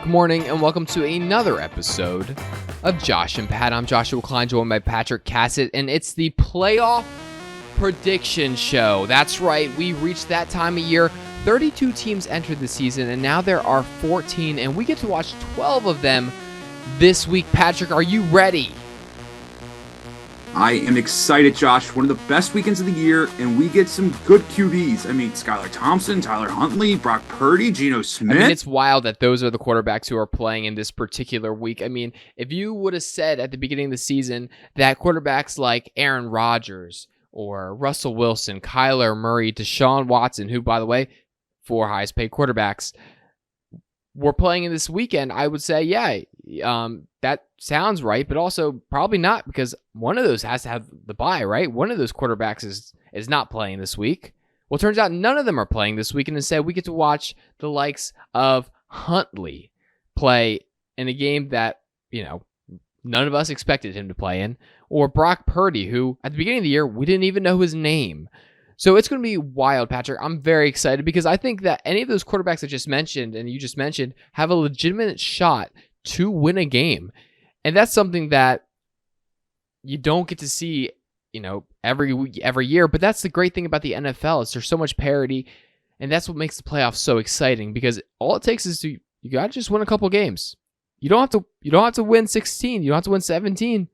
Good morning, and welcome to another episode of Josh and Pat. I'm Joshua Klein, joined by Patrick Cassett, and it's the playoff prediction show. That's right, we reached that time of year. 32 teams entered the season, and now there are 14, and we get to watch 12 of them this week. Patrick, are you ready? I am excited, Josh. One of the best weekends of the year, and we get some good QBs. I mean, Skylar Thompson, Tyler Huntley, Brock Purdy, Geno Smith. I mean, it's wild that those are the quarterbacks who are playing in this particular week. I mean, if you would have said at the beginning of the season that quarterbacks like Aaron Rodgers or Russell Wilson, Kyler Murray, Deshaun Watson, who, by the way, 4 highest paid quarterbacks, were playing in this weekend, I would say, yeah, that sounds right, but also probably not, because one of those has to have the bye, right? One of those quarterbacks is not playing this week. Well, it turns out none of them are playing this week, and instead we get to watch the likes of Huntley play in a game that, none of us expected him to play in, or Brock Purdy, who at the beginning of the year, we didn't even know his name. So it's going to be wild, Patrick. I'm very excited because I think that any of those quarterbacks I just mentioned and you just mentioned have a legitimate shot to win a game. And that's something that you don't get to see, every year. But that's the great thing about the NFL is there's so much parity, and that's what makes the playoffs so exciting, because all it takes is you got to just win a couple games. You don't have to win 16. You don't have to win 17.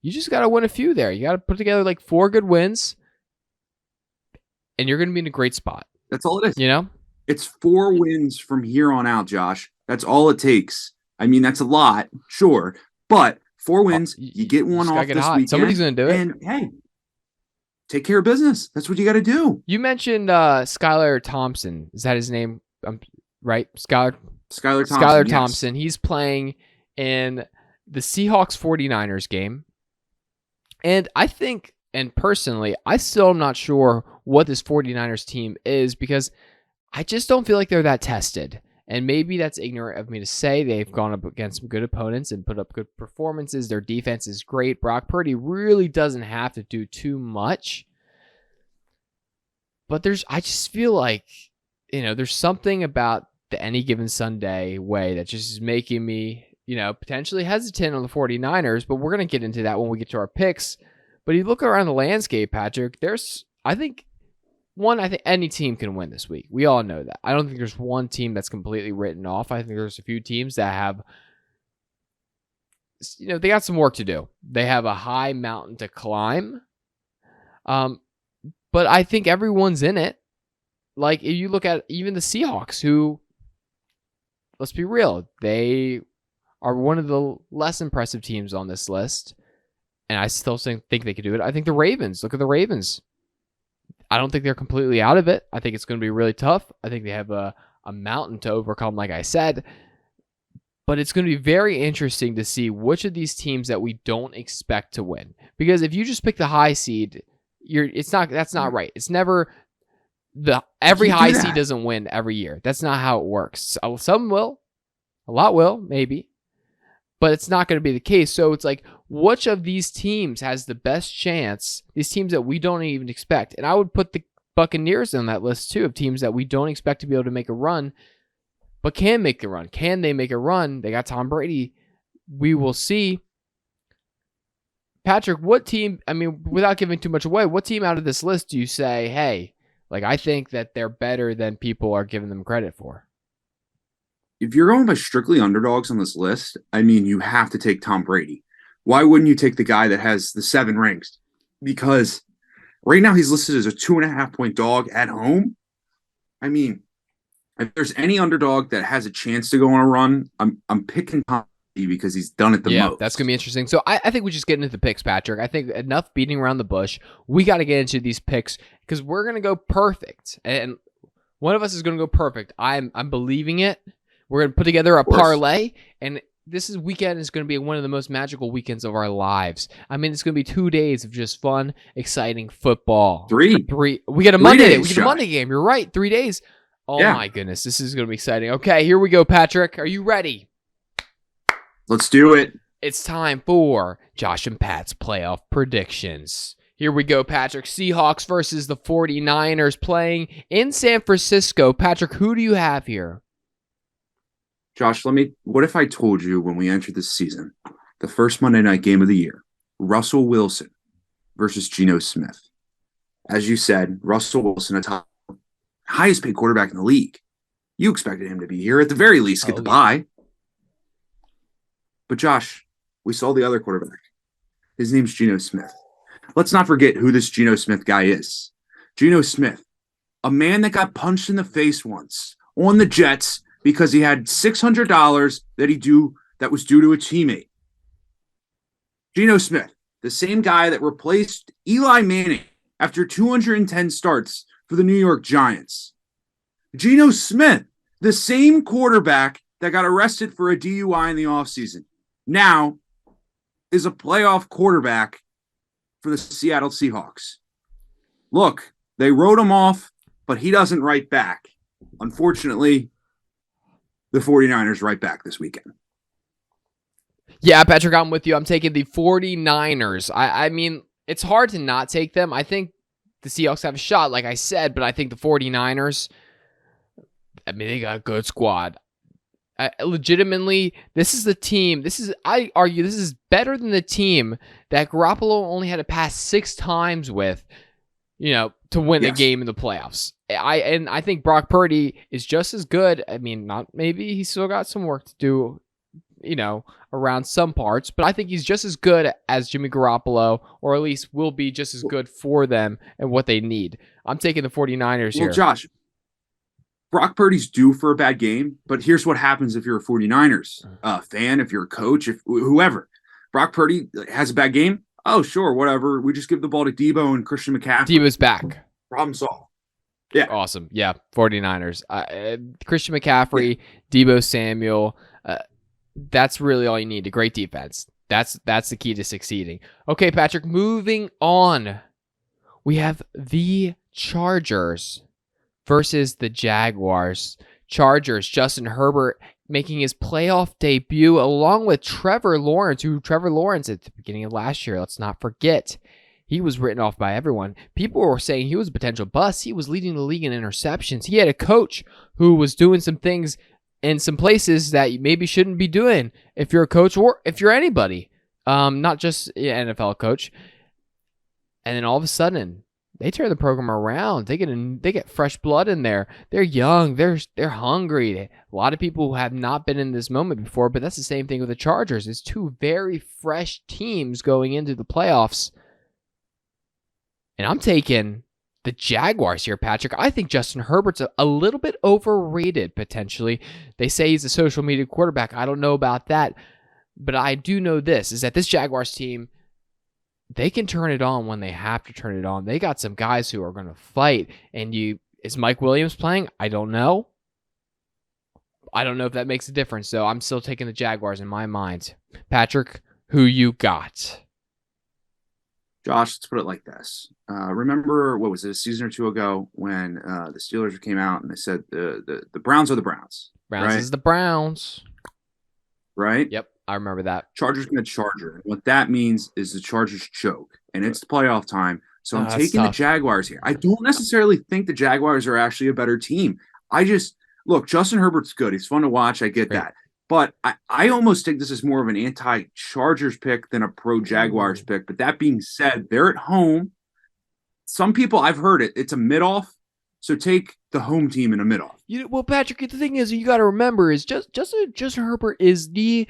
You just got to win a few there. You got to put together like 4 good wins, and you're going to be in a great spot. That's all it is. It's 4 wins from here on out, Josh. That's all it takes. I mean, that's a lot, sure, but 4 wins, you get one off this weekend. Somebody's going to do it. And, hey, take care of business. That's what you got to do. You mentioned Skylar Thompson. Is that his name? Right? Skylar Thompson. Skylar Thompson. Yes. He's playing in the Seahawks 49ers game. And I think, and personally, I still am not sure what this 49ers team is, because I just don't feel like they're that tested. And maybe that's ignorant of me to say. They've gone up against some good opponents and put up good performances. Their defense is great. Brock Purdy really doesn't have to do too much. But I just feel like, there's something about the any given Sunday way that just is making me, potentially hesitant on the 49ers. But we're going to get into that when we get to our picks. But you look around the landscape, Patrick, I think any team can win this week. We all know that. I don't think there's one team that's completely written off. I think there's a few teams that have, they got some work to do. They have a high mountain to climb. But I think everyone's in it. Like, if you look at even the Seahawks, who, let's be real, they are one of the less impressive teams on this list. And I still think they could do it. I think the Ravens, look at the Ravens. I don't think they're completely out of it. I think it's going to be really tough. I think they have a mountain to overcome, like I said. But it's going to be very interesting to see which of these teams that we don't expect to win. Because if you just pick the high seed, that's not right. It's never every high seed doesn't win every year. That's not how it works. Some will, a lot will, maybe. But it's not going to be the case. So it's like, which of these teams has the best chance, these teams that we don't even expect? And I would put the Buccaneers on that list too, of teams that we don't expect to be able to make a run, but can make the run. Can they make a run? They got Tom Brady. We will see. Patrick, what team, without giving too much away, what team out of this list do you say, hey, I think that they're better than people are giving them credit for? If you're going by strictly underdogs on this list, you have to take Tom Brady. Why wouldn't you take the guy that has the 7 rings? Because right now he's listed as a 2.5-point dog at home. If there's any underdog that has a chance to go on a run, I'm picking Tom Brady because he's done it the most. Yeah, that's going to be interesting. So I think we just get into the picks, Patrick. I think enough beating around the bush. We got to get into these picks because we're going to go perfect. And one of us is going to go perfect. I'm believing it. We're going to put together a parlay, and this weekend is going to be one of the most magical weekends of our lives. It's going to be 2 days of just fun, exciting football. 3. We get a Monday. We get a Monday game. You're right. 3 days. Oh, yeah. My goodness. This is going to be exciting. Okay, here we go, Patrick. Are you ready? Let's do it. It's time for Josh and Pat's playoff predictions. Here we go, Patrick. Seahawks versus the 49ers playing in San Francisco. Patrick, who do you have here? Josh, what if I told you when we entered this season, the first Monday night game of the year, Russell Wilson versus Geno Smith? As you said, Russell Wilson, a top highest paid quarterback in the league. You expected him to be here at the very least, get the bye. But Josh, we saw the other quarterback. His name's Geno Smith. Let's not forget who this Geno Smith guy is. Geno Smith, a man that got punched in the face once on the Jets because he had $600 that was due to a teammate. Geno Smith, the same guy that replaced Eli Manning after 210 starts for the New York Giants. Geno Smith, the same quarterback that got arrested for a DUI in the offseason, now is a playoff quarterback for the Seattle Seahawks. Look, they wrote him off, but he doesn't write back. Unfortunately, the 49ers write back this weekend. Yeah, Patrick, I'm with you. I'm taking the 49ers. I mean, it's hard to not take them. I think the Seahawks have a shot, like I said, but I think the 49ers, I mean, they got a good squad. Legitimately, this is the team. I argue, this is better than the team that Garoppolo only had to pass 6 times with, to win a game in the playoffs. I think Brock Purdy is just as good. I mean, maybe he's still got some work to do, around some parts, but I think he's just as good as Jimmy Garoppolo, or at least will be just as good for them and what they need. I'm taking the 49ers here. Well, Josh, Brock Purdy's due for a bad game, but here's what happens if you're a 49ers fan, if you're a coach, if whoever. Brock Purdy has a bad game. Oh, sure, whatever. We just give the ball to Debo and Christian McCaffrey. Debo's back. Problem solved. Yeah. Awesome. Yeah, 49ers. Christian McCaffrey, Debo Samuel. That's really all you need. A great defense. That's the key to succeeding. Okay, Patrick, moving on. We have the Chargers versus the Jaguars. Chargers, Justin Herbert making his playoff debut along with Trevor Lawrence, at the beginning of last year, let's not forget, he was written off by everyone. People were saying he was a potential bust. He was leading the league in interceptions. He had a coach who was doing some things in some places that you maybe shouldn't be doing if you're a coach or if you're anybody, not just an NFL coach. And then all of a sudden, they turn the program around. They get fresh blood in there. They're young. They're hungry. A lot of people who have not been in this moment before, but that's the same thing with the Chargers. It's 2 very fresh teams going into the playoffs. And I'm taking the Jaguars here, Patrick. I think Justin Herbert's a little bit overrated, potentially. They say he's a social media quarterback. I don't know about that. But I do know this, is that this Jaguars team, they can turn it on when they have to turn it on. They got some guys who are going to fight. And is Mike Williams playing? I don't know. I don't know if that makes a difference. So I'm still taking the Jaguars in my mind. Patrick, who you got? Josh, let's put it like this. Remember, what was it, a season or two ago when the Steelers came out and they said the Browns are the Browns. Browns right? is the Browns. Right? Yep, I remember that. Chargers going to Charger. What that means is the Chargers choke, and it's playoff time. So I'm taking the Jaguars here. I don't necessarily think the Jaguars are actually a better team. Look, Justin Herbert's good. He's fun to watch. I get that. But I almost think this is more of an anti-Chargers pick than a pro-Jaguars pick. But that being said, they're at home. Some people, I've heard it's a mid-off. So take the home team in a mid-off. Well, Patrick, the thing is, you got to remember is Justin Herbert is the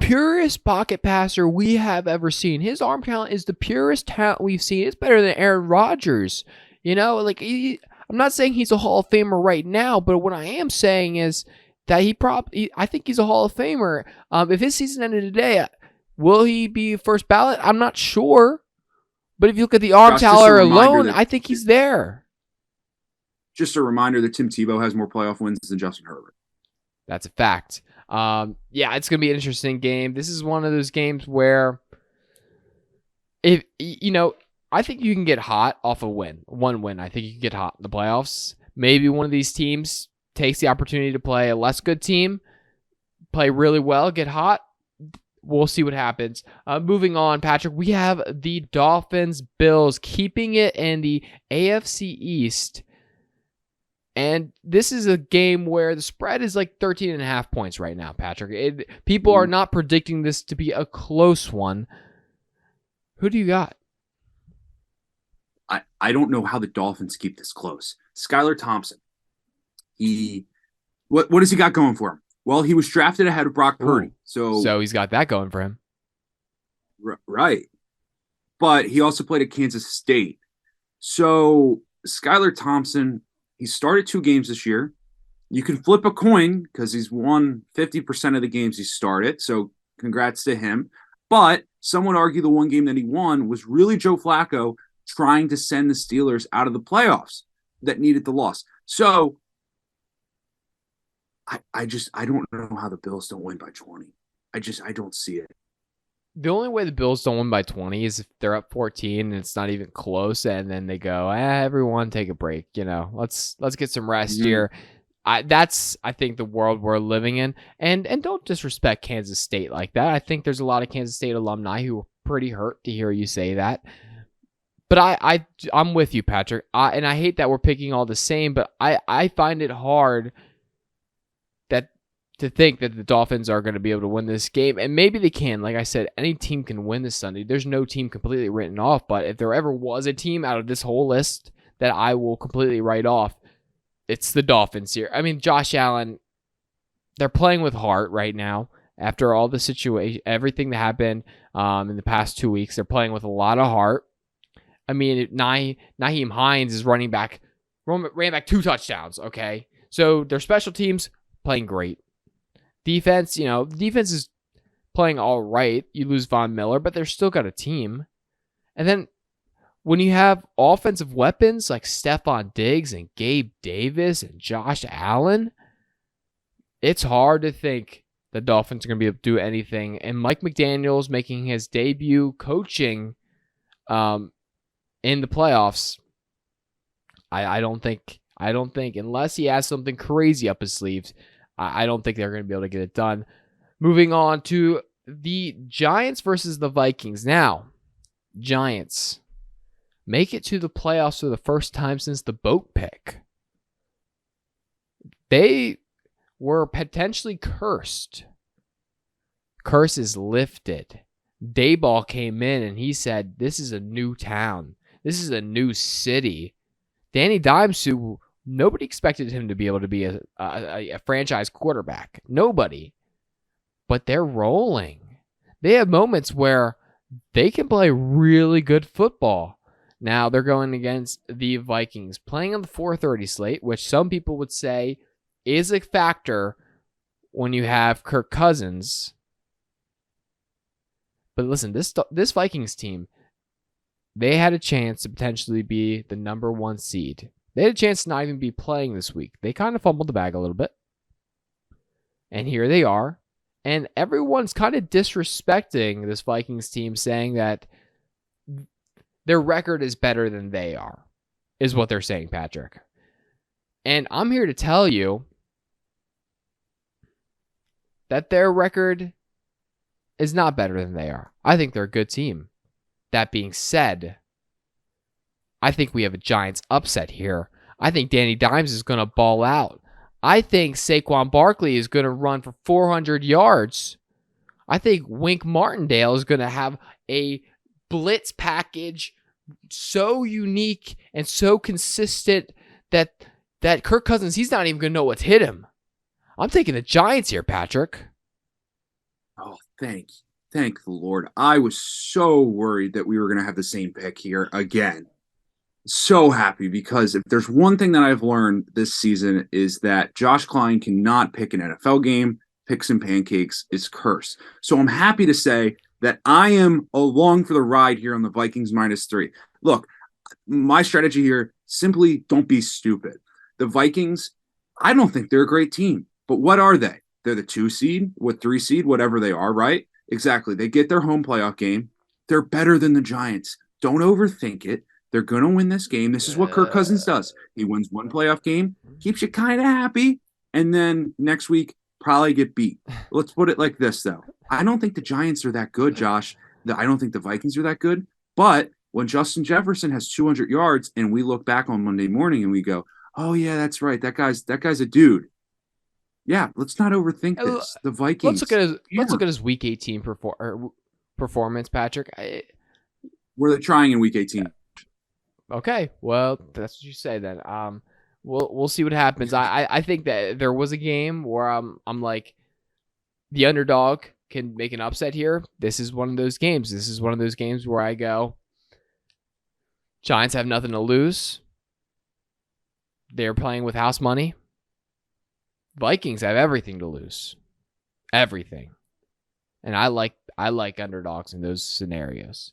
purest pocket passer we have ever seen. His arm talent is the purest talent we've seen. It's better than Aaron Rodgers. I'm not saying he's a Hall of Famer right now, but what I am saying is that I think he's a Hall of Famer. If his season ended today, will he be first ballot? I'm not sure. But if you look at the arm talent alone, I think he's there. Just a reminder that Tim Tebow has more playoff wins than Justin Herbert. That's a fact. It's going to be an interesting game. This is one of those games where, I think you can get hot off a win. One win, I think you can get hot in the playoffs. Maybe one of these teams takes the opportunity to play a less good team, play really well, get hot. We'll see what happens. Moving on, Patrick, we have the Dolphins-Bills keeping it in the AFC East. And this is a game where the spread is like 13.5 points right now, Patrick. People are not predicting this to be a close one. Who do you got? I don't know how the Dolphins keep this close. Skylar Thompson. What has he got going for him? Well, he was drafted ahead of Brock Purdy. So he's got that going for him. Right. But he also played at Kansas State. So Skylar Thompson, he started 2 games this year. You can flip a coin because he's won 50% of the games he started. So congrats to him. But some would argue the one game that he won was really Joe Flacco trying to send the Steelers out of the playoffs that needed the loss. So I don't know how the Bills don't win by 20. I don't see it. The only way the Bills don't win by 20 is if they're up 14 and it's not even close, and then they go, everyone take a break. Let's get some rest here. That's, I think, the world we're living in. And don't disrespect Kansas State like that. I think there's a lot of Kansas State alumni who are pretty hurt to hear you say that. But I'm with you, Patrick. And I hate that we're picking all the same, but I find it hard to think that the Dolphins are going to be able to win this game. And maybe they can. Like I said, any team can win this Sunday. There's no team completely written off. But if there ever was a team out of this whole list that I will completely write off, it's the Dolphins here. I mean, Josh Allen, they're playing with heart right now. After all the situation, everything that happened in the past 2 weeks, they're playing with a lot of heart. I mean, Nyheim Hines is ran back 2 touchdowns, okay? So their special teams playing great. Defense, the defense is playing all right. You lose Von Miller, but they're still got a team. And then when you have offensive weapons like Stephon Diggs and Gabe Davis and Josh Allen, it's hard to think the Dolphins are going to be able to do anything. And Mike McDaniel's making his debut coaching in the playoffs. I don't think unless he has something crazy up his sleeves, I don't think they're going to be able to get it done. Moving on to the Giants versus the Vikings. Now, Giants make it to the playoffs for the first time since the boat pick. They were potentially cursed. Curse is lifted. Dayball came in and he said, this is a new town. This is a new city. Danny Dimes, who nobody expected him to be able to be a franchise quarterback. Nobody. But they're rolling. They have moments where they can play really good football. Now they're going against the Vikings, playing on the 4:30 slate, which some people would say is a factor when you have Kirk Cousins. But listen, this Vikings team, they had a chance to potentially be the number 1 seed. They had a chance to not even be playing this week. They kind of fumbled the bag a little bit. And here they are. And everyone's kind of disrespecting this Vikings team, saying that their record is better than they are, is what they're saying, Patrick. And I'm here to tell you that their record is not better than they are. I think they're a good team. That being said, I think we have a Giants upset here. I think Danny Dimes is going to ball out. I think Saquon Barkley is going to run for 400 yards. I think Wink Martindale is going to have a blitz package so unique and so consistent that Kirk Cousins, he's not even going to know what's hit him. I'm taking the Giants here, Patrick. Oh, thank the Lord. I was so worried that we were going to have the same pick here again. So happy, because if there's one thing that I've learned this season is that Josh Klein cannot pick an NFL game. Picks and Pancakes is curse. So I'm happy to say that I am along for the ride here on the Vikings -3. Look, my strategy here, simply don't be stupid. The Vikings, I don't think they're a great team, but what are they? They're the 2 seed, 3 seed, whatever they are, right? Exactly. They get their home playoff game. They're better than the Giants. Don't overthink it. They're going to win this game. This is what Kirk Cousins does. He wins one playoff game, keeps you kind of happy, and then next week, probably get beat. Let's put it like this, though. I don't think the Giants are that good, Josh. I don't think the Vikings are that good. But when Justin Jefferson has 200 yards and we look back on Monday morning and we go, Oh yeah, that's right. That guy's a dude. Yeah, let's not overthink Uh, this. The Let's look at Vikings, his hammer. Week 18 performance, Patrick. Were they trying in week 18? Okay, well, that's what you say then. We'll see what happens. I think that there was a game where I'm like, the underdog can make an upset here. This is one of those games. This is one of those games where I go, Giants have nothing to lose. They're playing with house money. Vikings have everything to lose. Everything. And I like underdogs in those scenarios.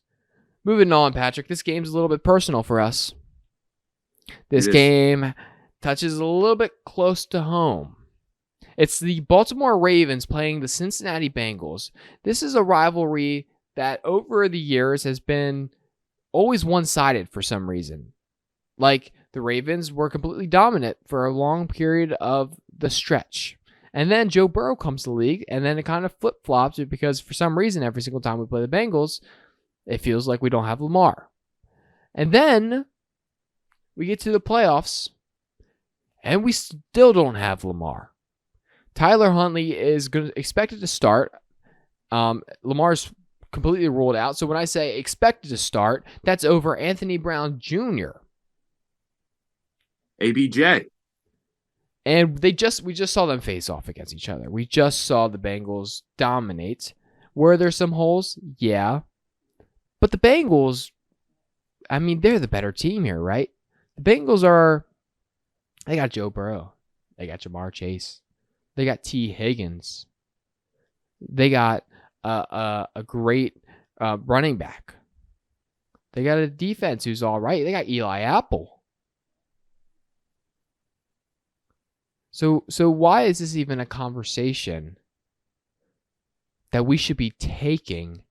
Moving on, Patrick. This game's a little bit personal for us. This game touches a little bit close to home. It's the Baltimore Ravens playing the Cincinnati Bengals. This is a rivalry that over the years has been always one-sided for some reason. Like, the Ravens were completely dominant for a long period of the stretch. And then Joe Burrow comes to the league, and then it kind of flip-flops because for some reason, every single time we play the Bengals, it feels like we don't have Lamar. And then we get to the playoffs, and we still don't have Lamar. Tyler Huntley is expected to start. Lamar's completely ruled out. So when I say expected to start, that's over Anthony Brown Jr. ABJ. And we just saw them face off against each other. We just saw the Bengals dominate. Were there some holes? Yeah. But the Bengals, I mean, they're the better team here, right? The Bengals they got Joe Burrow. They got Jamar Chase. They got T. Higgins. They got a great running back. They got a defense who's all right. They got Eli Apple. So why is this even a conversation that we should be taking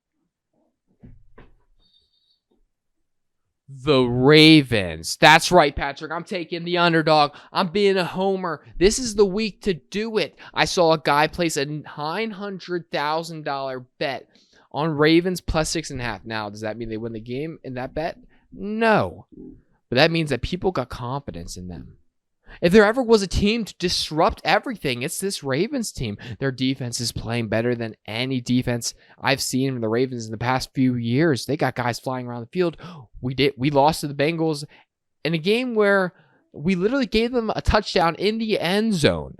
the Ravens? That's right, Patrick. I'm taking the underdog. I'm being a homer. This is the week to do it. I saw a guy place a $900,000 bet on Ravens plus 6.5. Now, does that mean they win the game in that bet? No. But that means that people got confidence in them. If there ever was a team to disrupt everything, it's this Ravens team. Their defense is playing better than any defense I've seen from the Ravens in the past few years. They got guys flying around the field. We lost to the Bengals in a game where we literally gave them a touchdown in the end zone.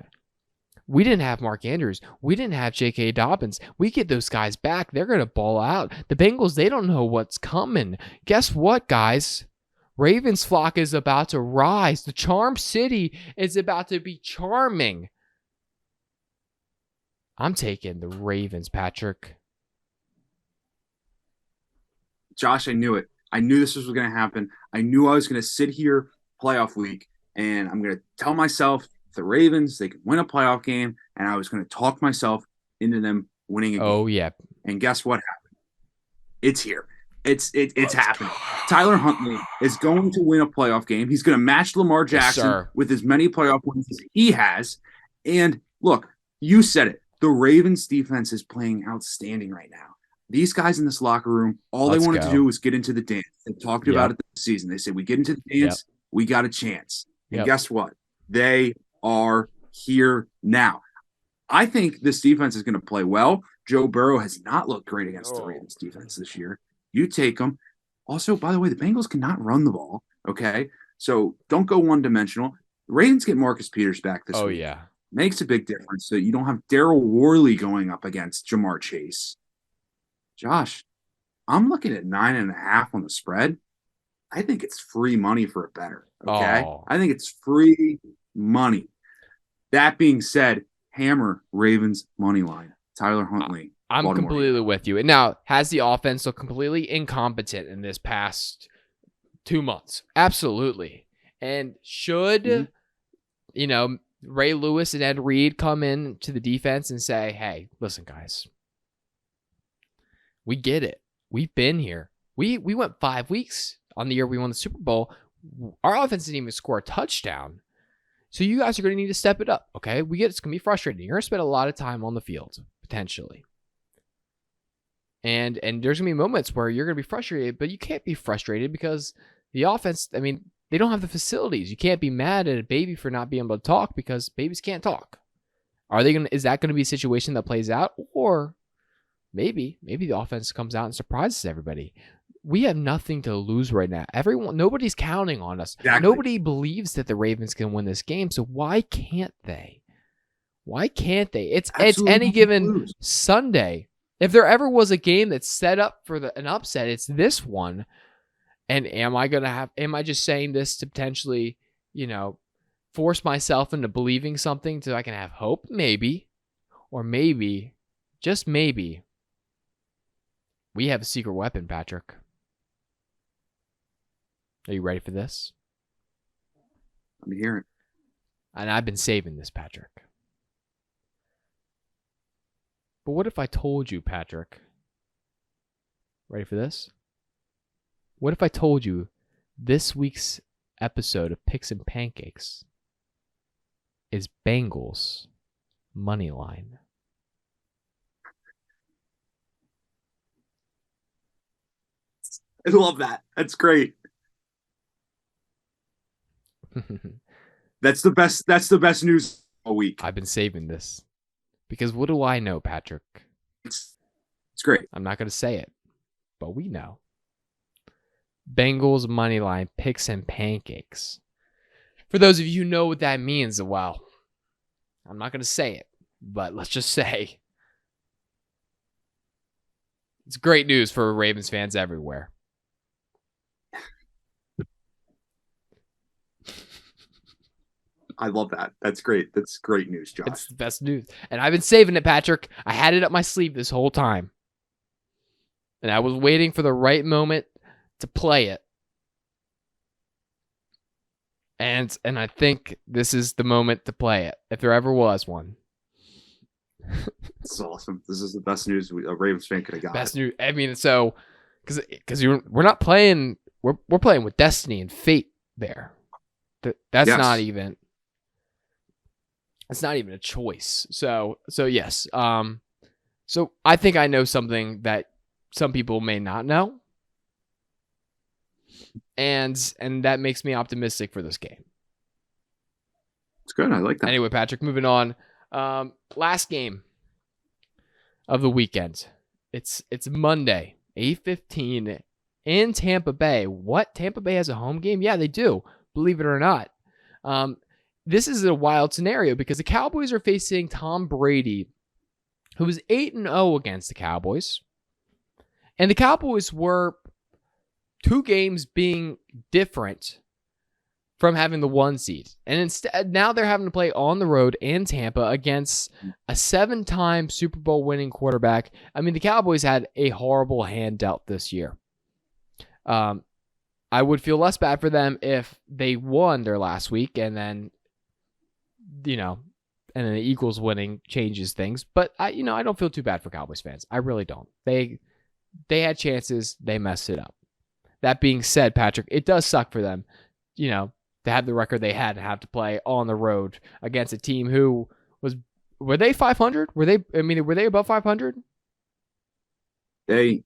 We didn't have Mark Andrews. We didn't have J.K. Dobbins. We get those guys back. They're going to ball out. The Bengals, they don't know what's coming. Guess what, guys? Ravens flock is about to rise. The Charm City is about to be charming. I'm taking the Ravens, Patrick. Josh, I knew it. I knew this was going to happen. I knew I was going to sit here playoff week, and I'm going to tell myself the Ravens, they can win a playoff game, and I was going to talk myself into them winning a game. Oh, yeah. And guess what happened? It's here. It's happening. Tyler Huntley is going to win a playoff game. He's going to match Lamar Jackson with as many playoff wins as he has. And look, you said it. The Ravens defense is playing outstanding right now. These guys in this locker room, all they wanted to do was get into the dance. They talked about it this season. They said, we get into the dance, we got a chance. And guess what? They are here now. I think this defense is going to play well. Joe Burrow has not looked great against the Ravens defense this year. You take them. Also, by the way, the Bengals cannot run the ball, okay? So don't go one-dimensional. The Ravens get Marcus Peters back this week. Oh, yeah. Makes a big difference. So you don't have Darryl Worley going up against Jamar Chase. Josh, I'm looking at 9.5 on the spread. I think it's free money for a better, okay? I think it's free money. That being said, hammer Ravens money line. Tyler Huntley. I'm completely with you. And now, has the offense looked completely incompetent in this past 2 months? Absolutely. And should, Ray Lewis and Ed Reed come in to the defense and say, hey, listen, guys, we get it. We've been here. We went 5 weeks on the year we won the Super Bowl. Our offense didn't even score a touchdown. So you guys are going to need to step it up, okay? We get it's going to be frustrating. You're going to spend a lot of time on the field, potentially. And there's going to be moments where you're going to be frustrated, but you can't be frustrated because the offense, they don't have the facilities. You can't be mad at a baby for not being able to talk because babies can't talk. Is that going to be a situation that plays out? Or maybe the offense comes out and surprises everybody. We have nothing to lose right now. Nobody's counting on us. Exactly. Nobody believes that the Ravens can win this game. So why can't they? Why can't they? It's any given Sunday. If there ever was a game that's set up for an upset, it's this one. And am I just saying this to potentially, force myself into believing something so I can have hope? Maybe. Or maybe, just maybe, we have a secret weapon, Patrick. Are you ready for this? Let me hear it. And I've been saving this, Patrick. But what if I told you, Patrick? Ready for this? What if I told you this week's episode of Picks and Pancakes is Bengals money line? I love that. That's great. That's the best news all week. I've been saving this because what do I know, Patrick? It's great. I'm not going to say it, but we know. Bengals money line, Picks and Pancakes. For those of you who know what that means, well, I'm not going to say it, but let's just say it's great news for Ravens fans everywhere. I love that. That's great. That's great news, Josh. It's the best news. And I've been saving it, Patrick. I had it up my sleeve this whole time. And I was waiting for the right moment to play it. And I think this is the moment to play it, if there ever was one. This is awesome. This is the best news a Ravens fan could have got. Best news. I mean, so because we're not playing. We're playing with destiny and fate there. That's yes. not even. It's not even a choice. So yes. So I think I know something that some people may not know. And that makes me optimistic for this game. It's good. I like that. Anyway, Patrick, moving on. Last game of the weekend. It's Monday, 8:15 in Tampa Bay. What? Tampa Bay has a home game? Yeah, they do. Believe it or not. This is a wild scenario because the Cowboys are facing Tom Brady, who is 8-0 against the Cowboys. And the Cowboys were 2 games being different from having the 1 seed. And instead, now they're having to play on the road in Tampa against a 7-time Super Bowl winning quarterback. I mean, the Cowboys had a horrible hand dealt this year. I would feel less bad for them if they won their last week and then, and then the Eagles winning changes things. But I don't feel too bad for Cowboys fans. I really don't. They had chances. They messed it up. That being said, Patrick, it does suck for them, to have the record they had and have to play on the road against a team who were they 500? Were they above 500? They,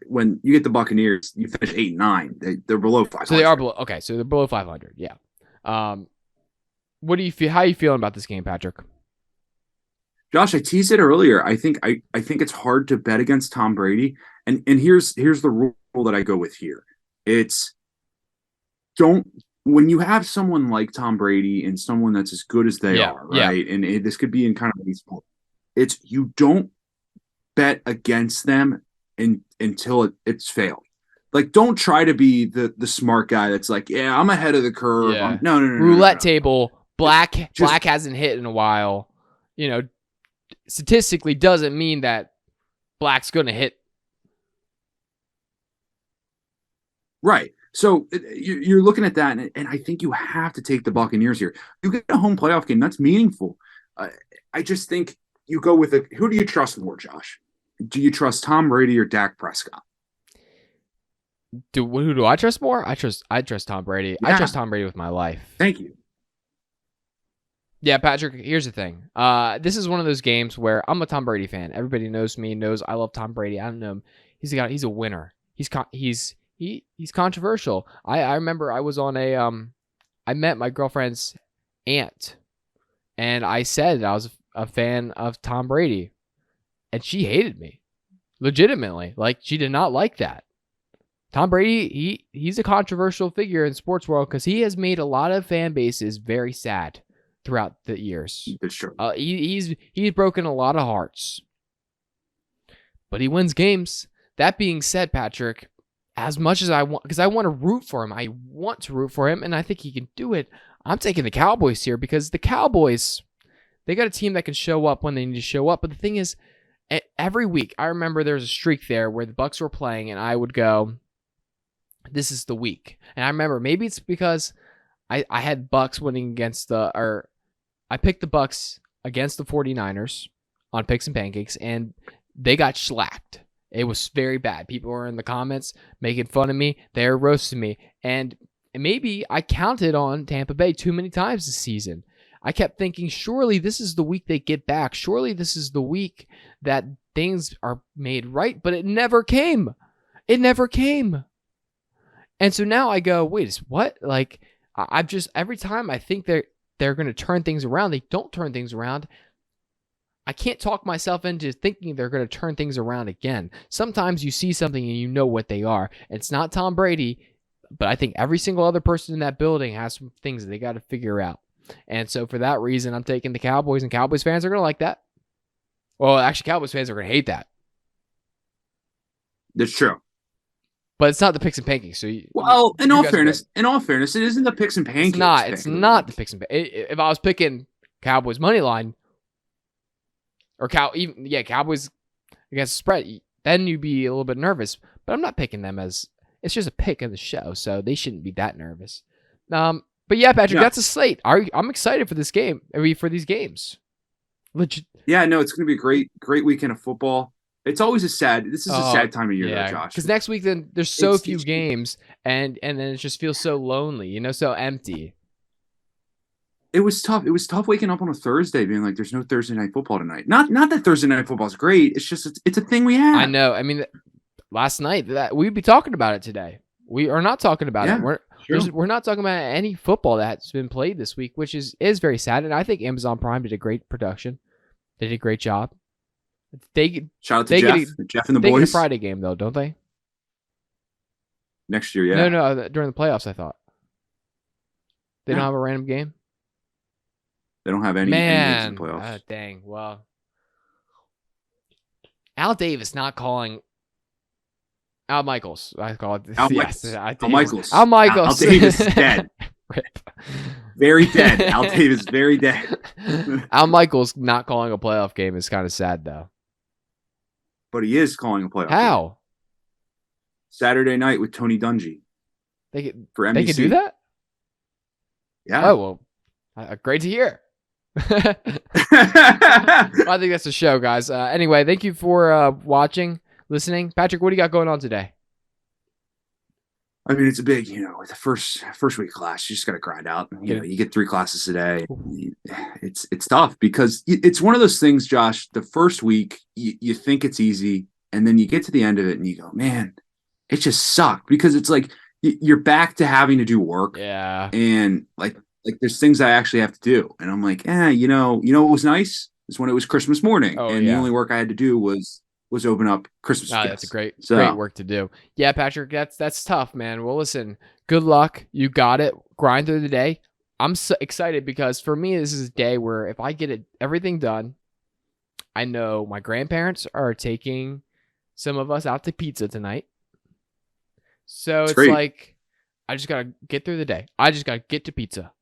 when you get the Buccaneers, you finish 8-9. They're below 500. So they are below. Okay, so they're below 500. Yeah. What do you feel? How are you feeling about this game, Patrick? Josh, I teased it earlier. I think it's hard to bet against Tom Brady, and here's the rule that I go with here. It's when you have someone like Tom Brady and someone that's as good as they are, right? Yeah. And this could be in kind of baseball. It's you don't bet against them until it's failed. Like, don't try to be the smart guy that's like, yeah, I'm ahead of the curve. Yeah. No. Roulette table. Black hasn't hit in a while. Statistically doesn't mean that Black's going to hit. Right. So you're looking at that, and I think you have to take the Buccaneers here. You get a home playoff game. That's meaningful. I just think you go with who do you trust more, Josh? Do you trust Tom Brady or Dak Prescott? Who do I trust more? I trust Tom Brady. Yeah. I trust Tom Brady with my life. Thank you. Yeah, Patrick, here's the thing. This is one of those games where I'm a Tom Brady fan. Everybody knows me, knows I love Tom Brady. I don't know him. He's a winner. He's he's controversial. I remember I was on I met my girlfriend's aunt, and I said that I was a fan of Tom Brady, and she hated me, legitimately. Like, she did not like that. Tom Brady, he's a controversial figure in sports world because he has made a lot of fan bases very sad throughout the years. That's true. He's broken a lot of hearts, but he wins games. That being said, Patrick, as much as I want, because I want to root for him, and I think he can do it. I'm taking the Cowboys here because the Cowboys, they got a team that can show up when they need to show up. But the thing is, every week, I remember there was a streak there where the Bucs were playing, and I would go, this is the week. And I remember, maybe it's because I had Bucs winning against I picked the Bucs against the 49ers on Picks and Pancakes, and they got shellacked. It was very bad. People were in the comments making fun of me. They were roasting me. And maybe I counted on Tampa Bay too many times this season. I kept thinking, surely this is the week they get back. Surely this is the week that things are made right. But it never came. It never came. And so now I go, wait, what? Like, I've just, every time I think they're going to turn things around, they don't turn things around. I can't talk myself into thinking they're going to turn things around again. Sometimes you see something and you know what they are. It's not Tom Brady, but I think every single other person in that building has some things that they got to figure out. And so for that reason, I'm taking the Cowboys, and Cowboys fans are going to like that. Well, actually, Cowboys fans are going to hate that. That's true. But it's not the Picks and Pancakes. So in all fairness, it isn't the Picks and Pancakes. It's not the Picks and Pancakes. If I was picking Cowboys money line, or Cowboys against the spread, then you'd be a little bit nervous. But I'm not picking them as, it's just a pick of the show, so they shouldn't be that nervous. But yeah, Patrick, that's a slate. I'm excited for this game. For these games. Legit. Yeah, no, it's going to be a great weekend of football. It's always a sad time of year, though, Josh. Because next week, then there's so few games, and then it just feels so lonely, so empty. It was tough. It was tough waking up on a Thursday being like, there's no Thursday night football tonight. Not that Thursday night football is great. It's just, it's a thing we have. I know. I mean, last night, we'd be talking about it today. We are not talking about it. We're not talking about any football that's been played this week, which is very sad. And I think Amazon Prime did a great production. They did a great job. Shout out to Jeff and the boys. They get a Friday game, though, don't they? Next year, yeah. No, during the playoffs, I thought. They don't have a random game? They don't have any games in the playoffs. Dang. Well, Al Davis not calling Al Michaels. I call it. Al Michaels. Al Michaels. Al Davis is dead. Rip. Very dead. Al Davis, very dead. Al Michaels not calling a playoff game is kind of sad, though. But he is calling a playoff How? game. Saturday night with Tony Dungy. For NBC. NBC. They can do that? Yeah. Oh, well, great to hear. I think that's the show, guys. Anyway, thank you for watching, listening. Patrick, what do you got going on today? I mean, it's a big, with the first week class, you just got to grind out. You get 3 classes a day. It's tough because it's one of those things, Josh. The first week, you think it's easy, and then you get to the end of it, and you go, man, it just sucked because it's like you're back to having to do work. Yeah. And like there's things I actually have to do, and I'm like, what was nice is when it was Christmas morning, the only work I had to do was open up Christmas gifts. That's a great work to do. Yeah, Patrick, that's tough, man. Well, listen, good luck. You got it. Grind through the day. I'm so excited because for me, this is a day where if I get everything done, I know my grandparents are taking some of us out to pizza tonight. So it's great. like, I just got to get through the day. I just got to get to pizza,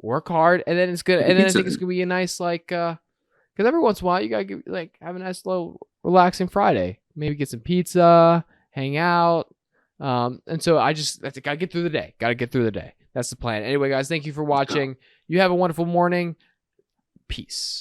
work hard. And then it's good. And then I think it's going to be a nice, because every once in a while, you got to have a nice little relaxing Friday. Maybe get some pizza, hang out. And so I got to get through the day. Got to get through the day. That's the plan. Anyway, guys, thank you for watching. You have a wonderful morning. Peace.